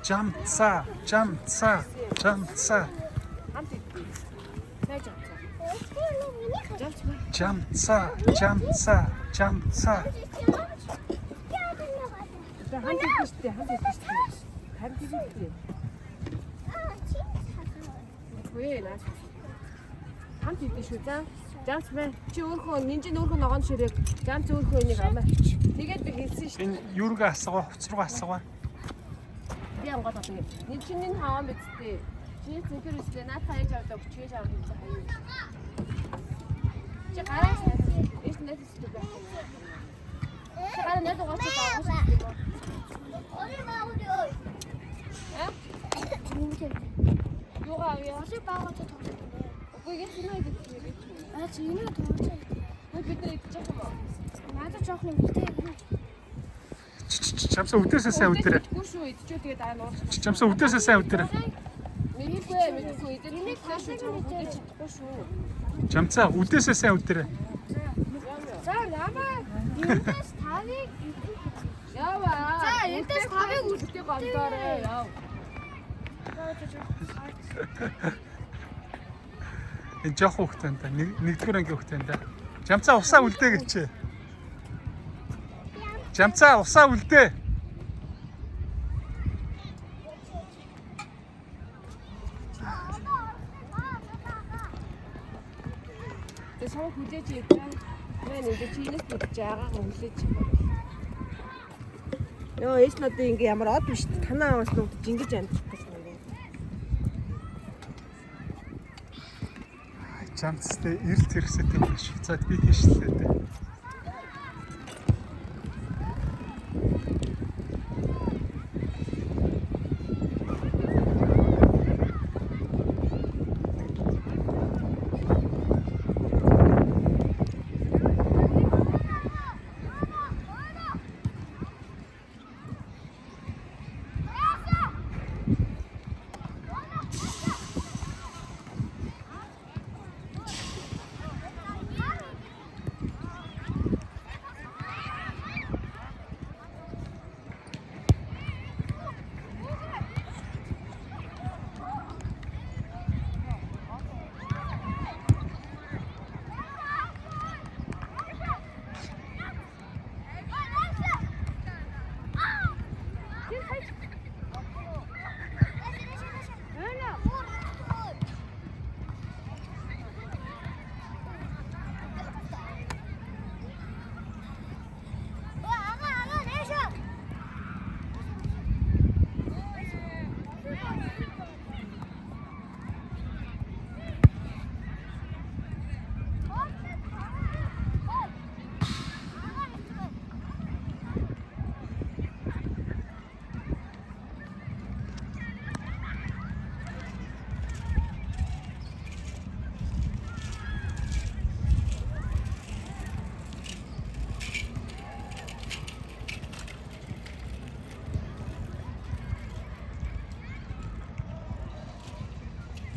Жамца. Хамт идэх. Сайн жамцаа. Жамца. Хамт идэх штэ. Хамт идэх. Үгүй наа. Хамт идэх шүү заа. Жамц бай. Чи өөрөө нинжин өөрөө ногоон ширээг жамц өөрөө энийг аваа. Тэгээд би хэлсэн шүү. Энэ юурга асгаа, хуцруу асгаа. Би ангууд авах. Нинжин хаан бидтэй. Чи зинхэр үстэй наад хаяж авдаг, чийж авах гэж хаяа. Чи гараа сайн. Эш нэт үстэй байх. Чи гараа нэт угаач авах шүү. Юугаа авъя? Хосыг баагаад тоглоно. Үгүй яг шинэ идэх юм. Зинэ тоглож. Бид нар идчих юм уу? Надад жоох юм үлдээ. Жамца үдээсээ сайн үдэрэ. Үгүй шүү идчихөө тэгээд аа нуурах. Жамца үдээсээ сайн үдэрэ. Мэдгүй эднийг хааш чадахгүй шүү. Жамца үдээсээ сайн үдэрэ. За яваа. Эндээс 5-ыг Яваа. За эндээс 5-ыг үлдээ гомдоорой. Яв. Энэ жоох хүүхдэн та нэгдүгээр анги хүүхдэн та. Жамца усаа үлдээ гэлчээ. Жамца усаа үлдээ. Тэ сав хүлээж ядсан. Мэн энэ чинээс бүтэж байгаа хүлээж. Йоо эс надад ингээ ямар од биш танаа аваас нүгдэж ингэж амжих гэсэн юм. Жамцтай эрэлт хэрэгсэтэй байх шиг. За би тийшлээ.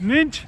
Ninja.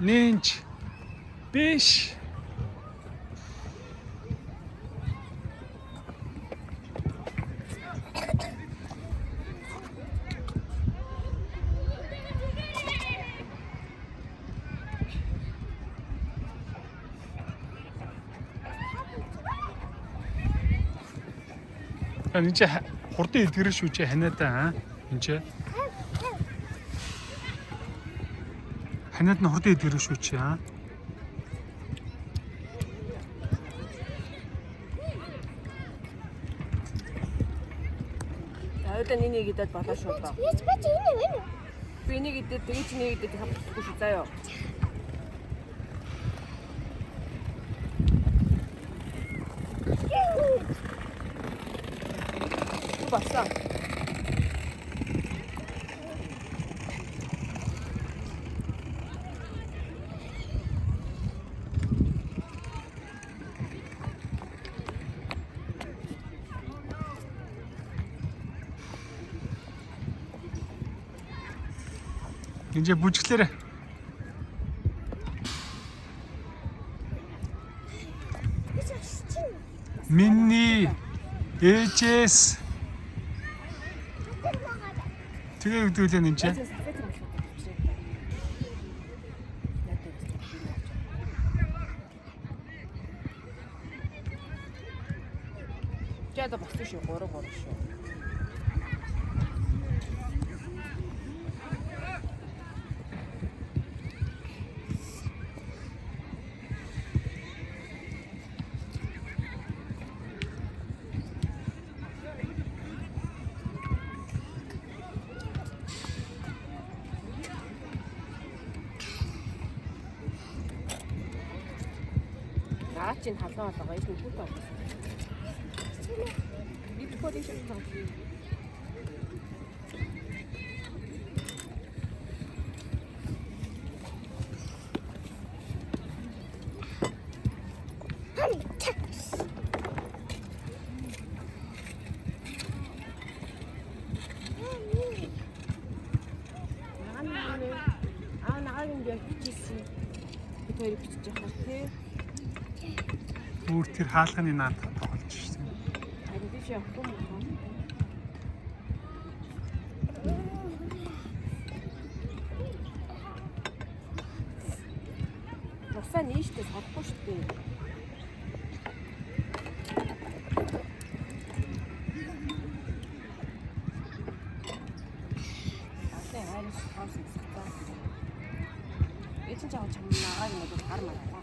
Нинч. Биш. Энд чи хурдан эдгэрэн шүү чи ханиадаа энд чи ханиад нь хурдан эдгэрэн шүү чи Тавьда нэг идээд болоо шүү доо. Яц бач энэ. Би нэг идээд тэгээ чи нэг идээд хавчихгүй шүү заяа. Бasta. Энд бүжиглээрэ. Миний ээжээс тэгээ өгдөөлээ энэ чинь. Жада босч шүү 3 шүү. Чин халуун болоо энэ хүүт бол. Бид kodin шиг байна. Бүр тэр хаалганы наад тоглож шээ. Харин би чи явахгүй юм. Насаа нийштэй салахгүй шүү дээ. Асаа хайрс хавс гэсэн. Эцэн чам нагааг нэг хар маа.